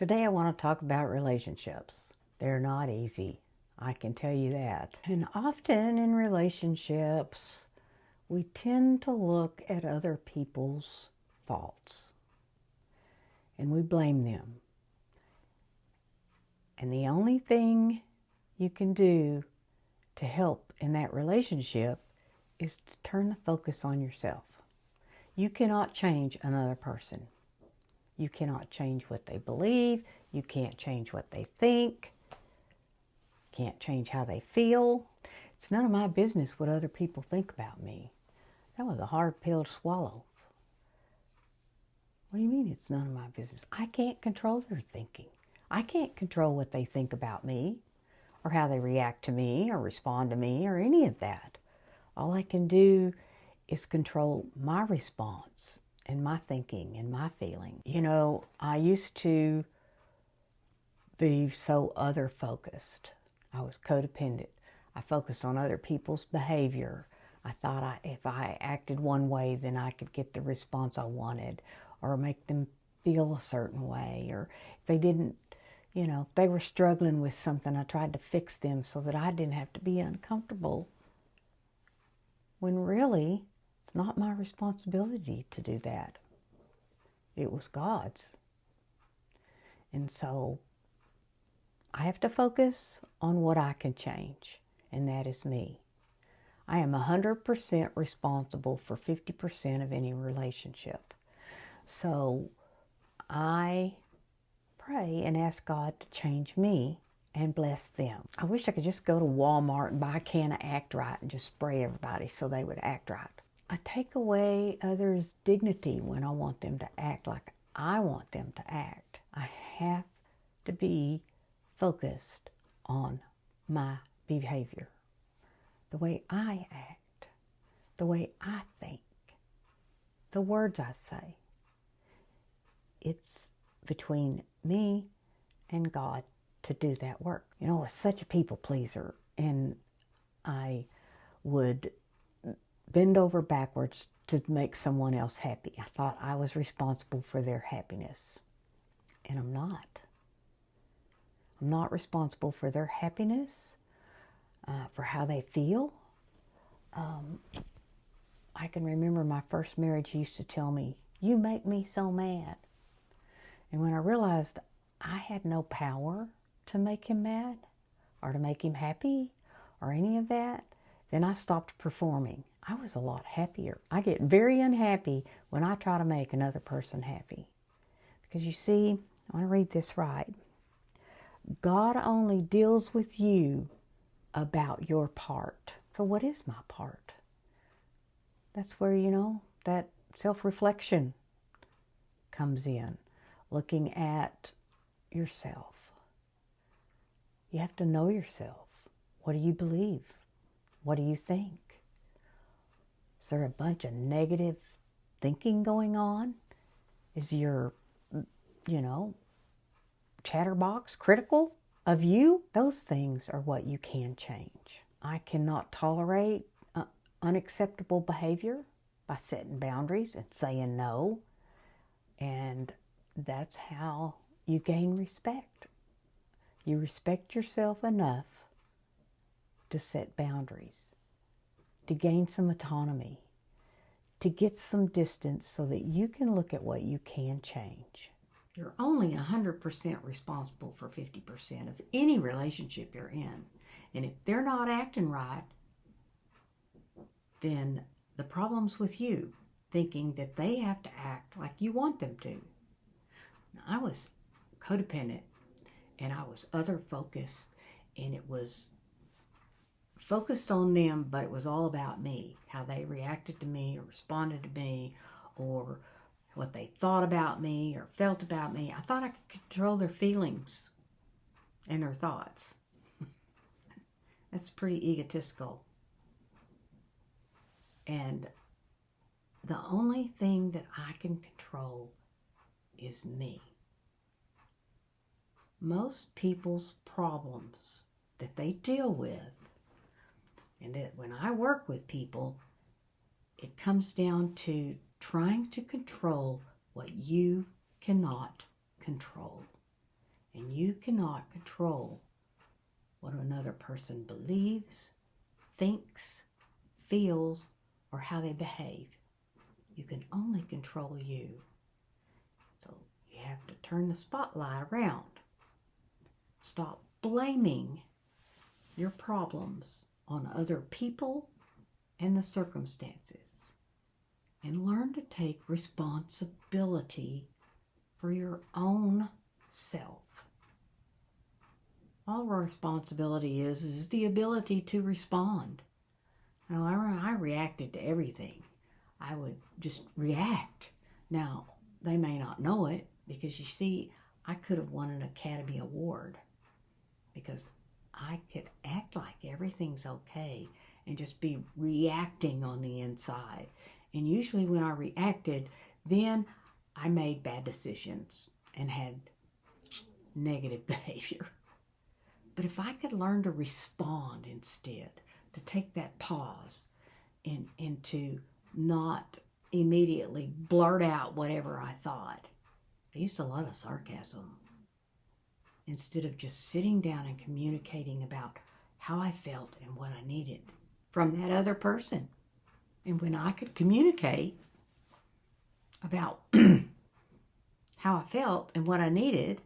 Today I want to talk about relationships. They're not easy, I can tell you that. And often in relationships, we tend to look at other people's faults and we blame them. And the only thing you can do to help in that relationship is to turn the focus on yourself. You cannot change another person. You cannot change what they believe. You can't change what they think. Can't change how they feel. It's none of my business what other people think about me. That was a hard pill to swallow. What do you mean it's none of my business? I can't control their thinking. I can't control what they think about me or how they react to me or respond to me or any of that. All I can do is control my response and my thinking and my feeling. You know, I used to be so other focused. I was codependent. I focused on other people's behavior. I thought if I acted one way, then I could get the response I wanted or make them feel a certain way. Or if they didn't, if they were struggling with something, I tried to fix them so that I didn't have to be uncomfortable. When really, it's not my responsibility to do that. It was God's. And so I have to focus on what I can change, and that is me. I am 100% responsible for 50% of any relationship. So I pray and ask God to change me and bless them. I wish I could just go to Walmart and buy a can of Act Right and just spray everybody so they would act right. I take away others' dignity when I want them to act like I want them to act. I have to be focused on my behavior, the way I act, the way I think, the words I say. It's between me and God to do that work. I was such a people pleaser, and I would bend over backwards to make someone else happy. I thought I was responsible for their happiness, and I'm not. I'm not responsible for their happiness, for how they feel. I can remember my first marriage used to tell me, "You make me so mad." And when I realized I had no power to make him mad or to make him happy or any of that, then I stopped performing. I was a lot happier. I get very unhappy when I try to make another person happy. Because you see, I want to read this right. God only deals with you about your part. So what is my part? That's where, that self-reflection comes in. Looking at yourself. You have to know yourself. What do you believe? What do you think? Is there a bunch of negative thinking going on? Is your, chatterbox critical of you? Those things are what you can change. I cannot tolerate unacceptable behavior by setting boundaries and saying no. And that's how you gain respect. You respect yourself enough to set boundaries, to gain some autonomy, to get some distance so that you can look at what you can change. You're only 100% responsible for 50% of any relationship you're in. And if they're not acting right, then the problem's with you, thinking that they have to act like you want them to. Now, I was codependent and I was other focused, and it was focused on them, but it was all about me, how they reacted to me or responded to me or what they thought about me or felt about me. I thought I could control their feelings and their thoughts. That's pretty egotistical. And the only thing that I can control is me. Most people's problems that they deal with, and that when I work with people, it comes down to trying to control what you cannot control. And you cannot control what another person believes, thinks, feels, or how they behave. You can only control you. So you have to turn the spotlight around. Stop blaming your problems on other people and the circumstances. And learn to take responsibility for your own self. All our responsibility is the ability to respond. You know, I reacted to everything. I would just react. Now, they may not know it because, you see, I could have won an Academy Award because I could act like everything's okay and just be reacting on the inside. And usually when I reacted, then I made bad decisions and had negative behavior. But if I could learn to respond instead, to take that pause and to not immediately blurt out whatever I thought. I used a lot of sarcasm instead of just sitting down and communicating about how I felt and what I needed from that other person. And when I could communicate about how I felt and what I needed,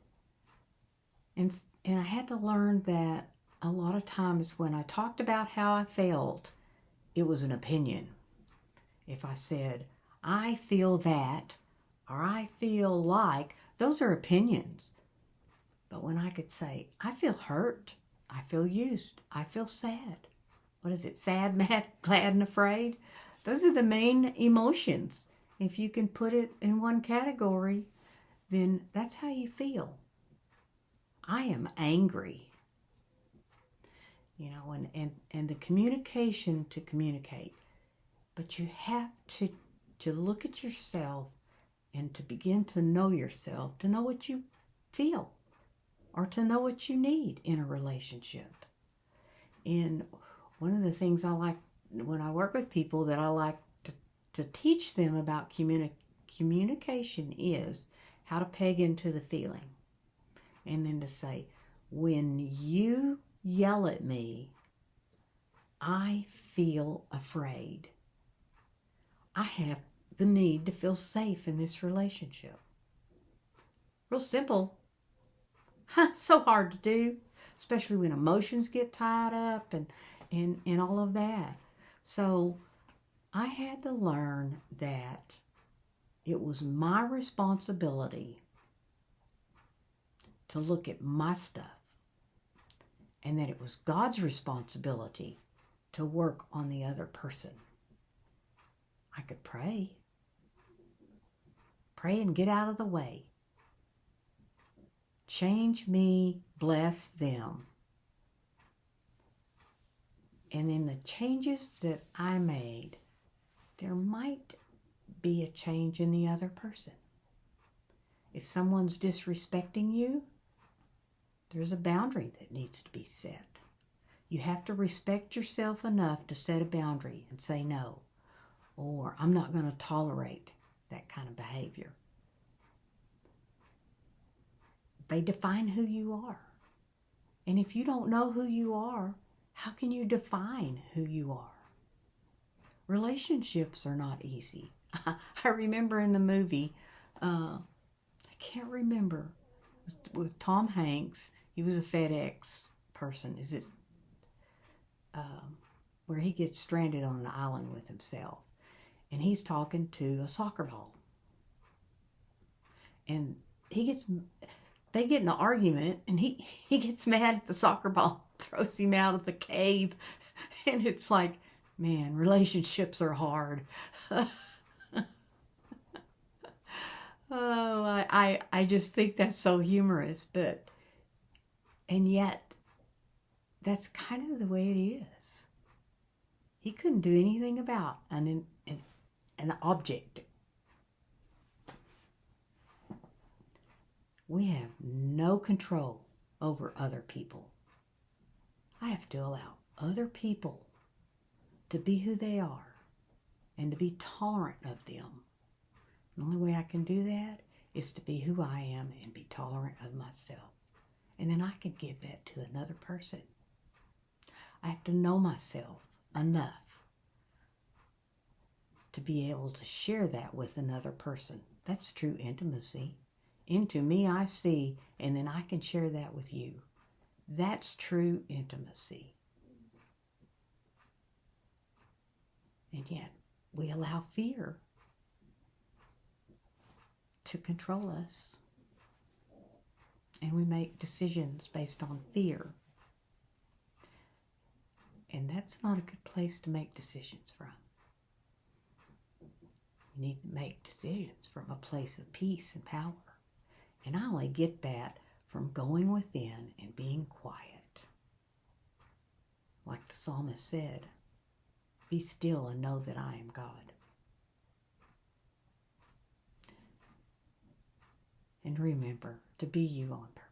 and I had to learn that a lot of times when I talked about how I felt, it was an opinion. If I said, I feel that, or I feel like, those are opinions. But when I could say, I feel hurt, I feel used, I feel sad. What is it? Sad, mad, glad, and afraid? Those are the main emotions. If you can put it in one category, then that's how you feel. I am angry. You know, and the communication to communicate. But you have to look at yourself and to begin to know yourself, to know what you feel or to know what you need in a relationship. And one of the things I like when I work with people that I like to teach them about communication is how to peg into the feeling. And then to say, when you yell at me, I feel afraid. I have the need to feel safe in this relationship. Real simple. So hard to do, especially when emotions get tied up and all of that. So I had to learn that it was my responsibility to look at my stuff, and that it was God's responsibility to work on the other person. I could pray and get out of the way. Change me, bless them. And in the changes that I made, there might be a change in the other person. If someone's disrespecting you, there's a boundary that needs to be set. You have to respect yourself enough to set a boundary and say no, or I'm not going to tolerate that kind of behavior. They define who you are. And if you don't know who you are, how can you define who you are? Relationships are not easy. I remember in the movie, I can't remember, with Tom Hanks, he was a FedEx person. Is it where he gets stranded on an island with himself? And he's talking to a soccer ball. And they get in an argument, and he gets mad at the soccer ball, throws him out of the cave. And it's like, man, relationships are hard. Oh, I just think that's so humorous, and yet that's kind of the way it is. He couldn't do anything about an object. We have no control over other people. I have to allow other people to be who they are and to be tolerant of them. The only way I can do that is to be who I am and be tolerant of myself. And then I can give that to another person. I have to know myself enough to be able to share that with another person. That's true intimacy. Into me I see, and then I can share that with you. That's true intimacy. And yet, we allow fear to control us. And we make decisions based on fear. And that's not a good place to make decisions from. You need to make decisions from a place of peace and power. And I only get that from going within and being quiet. Like the psalmist said, be still and know that I am God. And remember to be you on purpose.